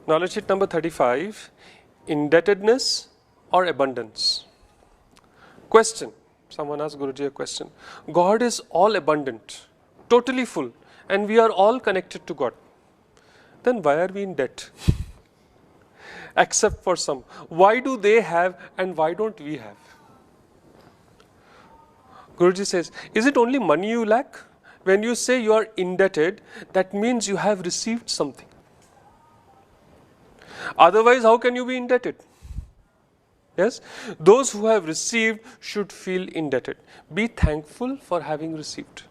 Knowledge sheet number 35, indebtedness or abundance. Question. Someone asked Guruji a question. God is all abundant, totally full, and we are all connected to God. Then why are we in debt? Except for some. Why do they have and why don't we have? Guruji says, is it only money you lack? When you say you are indebted, that means you have received something. Otherwise, how can you be indebted? Yes? Those who have received should feel indebted. Be thankful for having received.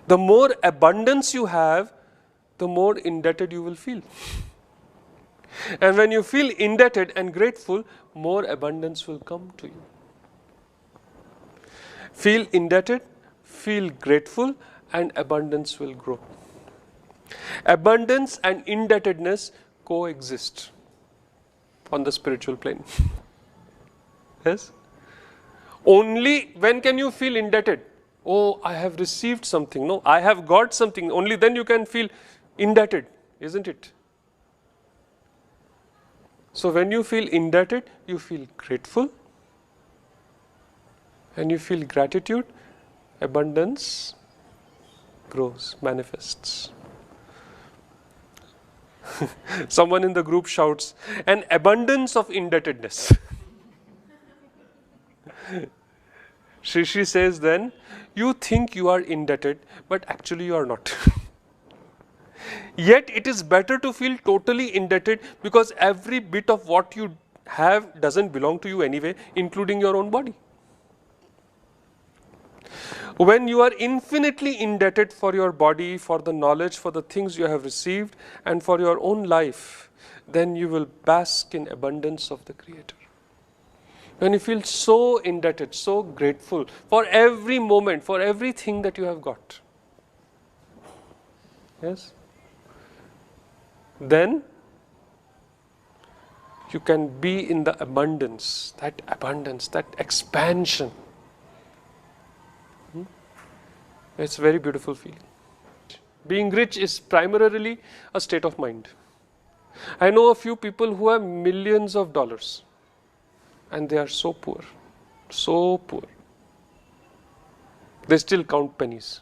The more abundance you have, the more indebted you will feel. And when you feel indebted and grateful, more abundance will come to you. Feel indebted, feel grateful, and abundance will grow. Abundance and indebtedness coexist on the spiritual plane. Yes? Only when can you feel indebted? Oh, I have received something. No, I have got something. Only then you can feel indebted, isn't it? So when you feel indebted, you feel grateful. And you feel gratitude, abundance grows, manifests. Someone in the group shouts, an abundance of indebtedness. Shri says then, you think you are indebted, but actually you are not. Yet it is better to feel totally indebted because every bit of what you have doesn't belong to you anyway, including your own body. When you are infinitely indebted for your body, for the knowledge, for the things you have received, and for your own life, then you will bask in abundance of the Creator. When you feel so indebted, so grateful for every moment, for everything that you have got. Yes? Then you can be in the abundance, that expansion. It's a very beautiful feeling. Being rich is primarily a state of mind. I know a few people who have millions of dollars and they are so poor, so poor. They still count pennies.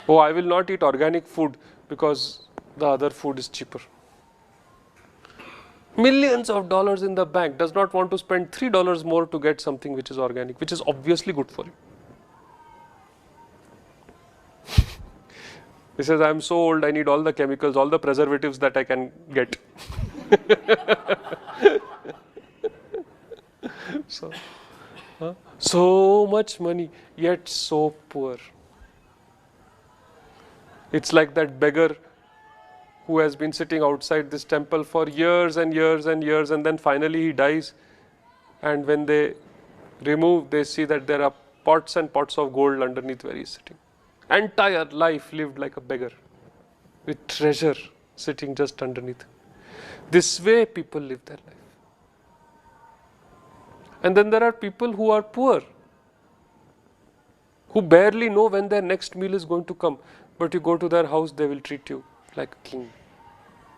Oh, I will not eat organic food because the other food is cheaper. Millions of dollars in the bank, does not want to spend $3 more to get something which is organic, which is obviously good for you. He says, I am so old, I need all the chemicals, all the preservatives that I can get. So much money, yet so poor. It's like that beggar who has been sitting outside this temple for years and years and years, and then finally he dies. And when they remove, they see that there are pots and pots of gold underneath where he is sitting. Entire life lived like a beggar, with treasure sitting just underneath. This way people live their life. And then there are people who are poor, who barely know when their next meal is going to come. But you go to their house, they will treat you like a king.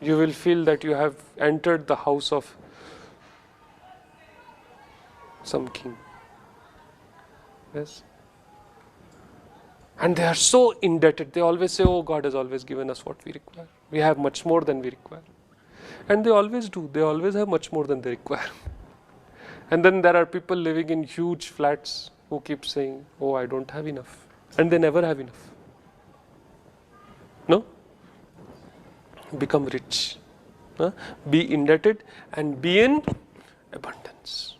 You will feel that you have entered the house of some king. Yes? And they are so indebted. They always say, oh, God has always given us what we require. We have much more than we require. And they always do. They always have much more than they require. And then there are people living in huge flats who keep saying, oh, I don't have enough. And they never have enough. No? Become rich. Be indebted and be in abundance.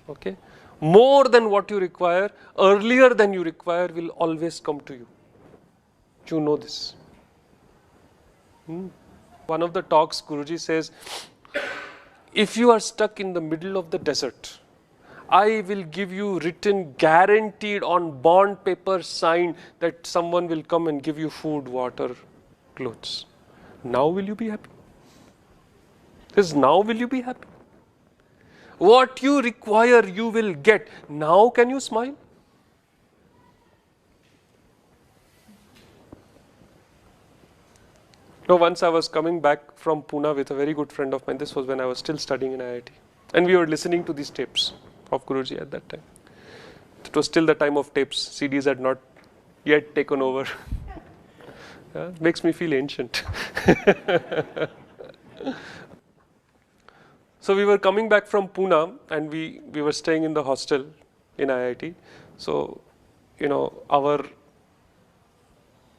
Okay? More than what you require, earlier than you require will always come to you. You know this. One of the talks, Guruji says, if you are stuck in the middle of the desert, I will give you written, guaranteed on bond paper signed that someone will come and give you food, water, clothes. Now will you be happy? This now will you be happy? What you require you will get. Now can you smile? No, once I was coming back from Pune with a very good friend of mine. This was when I was still studying in IIT. And we were listening to these tapes of Guruji at that time. It was still the time of tapes. CDs had not yet taken over. Makes me feel ancient. So we were coming back from Pune and we were staying in the hostel in IIT. So, our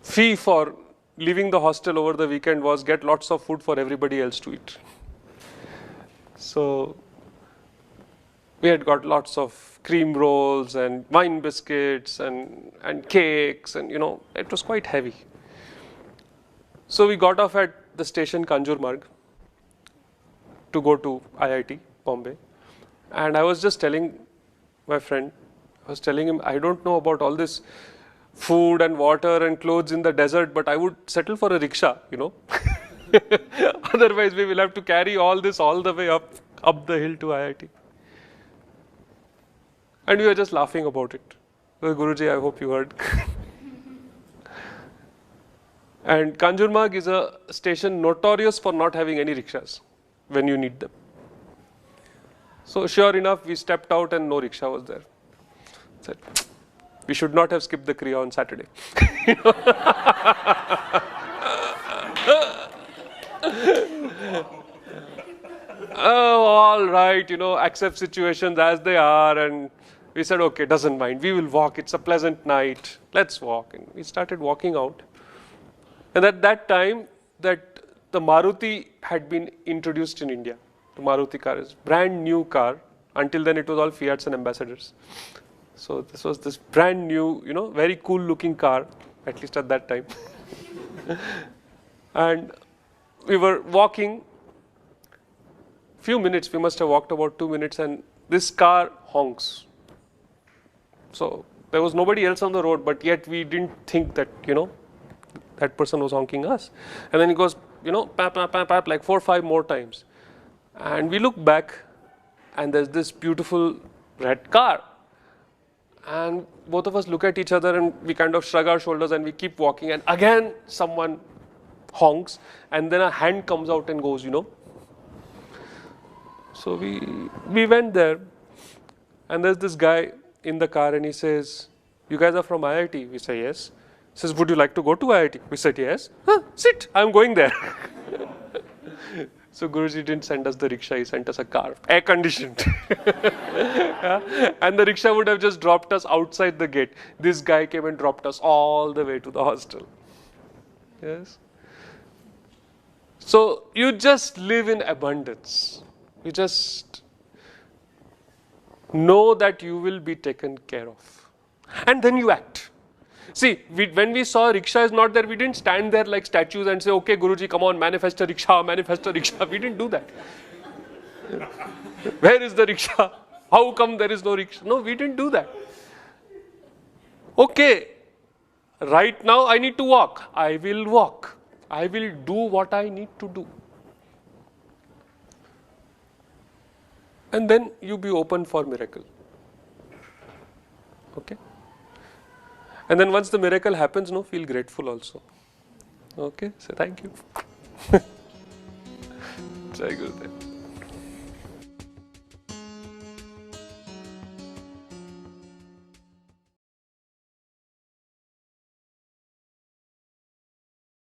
fee for leaving the hostel over the weekend was get lots of food for everybody else to eat. So we had got lots of cream rolls and wine biscuits and cakes and it was quite heavy. So we got off at the station Kanjurmarg to go to IIT Bombay, and I was just telling my friend, I was telling him, I don't know about all this food and water and clothes in the desert, but I would settle for a rickshaw, Otherwise we will have to carry all this all the way up the hill to IIT. And we were just laughing about it. So, Guruji, I hope you heard. And Kanjurmarg is a station notorious for not having any rickshaws when you need them. So sure enough, we stepped out and no rickshaw was there. Said, we should not have skipped the Kriya on Saturday. Oh, all right, accept situations as they are. And we said, okay, doesn't mind. We will walk. It's a pleasant night. Let's walk. And we started walking out. And at that time, the Maruti had been introduced in India. The Maruti car is brand new car. Until then, it was all Fiats and Ambassadors. So this was this brand new, very cool looking car, at least at that time. And we were walking. Few minutes, we must have walked about 2 minutes, and this car honks. So there was nobody else on the road, but yet we didn't think that, that person was honking us. And then it goes, pap, pap, pap, pap, like 4 or 5 more times. And we look back, and there's this beautiful red car. And both of us look at each other and we kind of shrug our shoulders and we keep walking. And again, someone honks, and then a hand comes out and goes, So we went there, and there's this guy in the car, and he says, you guys are from IIT? We say, yes. He says, would you like to go to IIT? We said, yes. Sit, I'm going there. So Guruji didn't send us the rickshaw, he sent us a car, air conditioned. And the rickshaw would have just dropped us outside the gate. This guy came and dropped us all the way to the hostel. Yes. So you just live in abundance. You just know that you will be taken care of. And then you act. See, when we saw rickshaw is not there, we didn't stand there like statues and say, okay, Guruji, come on, manifest a rickshaw, manifest a rickshaw. We didn't do that. Where is the rickshaw? How come there is no rickshaw? No, we didn't do that. Okay, right now I need to walk. I will walk. I will do what I need to do. And then you be open for miracle. Okay? And then once the miracle happens, feel grateful also. Okay? So thank you. Jai Gurudev.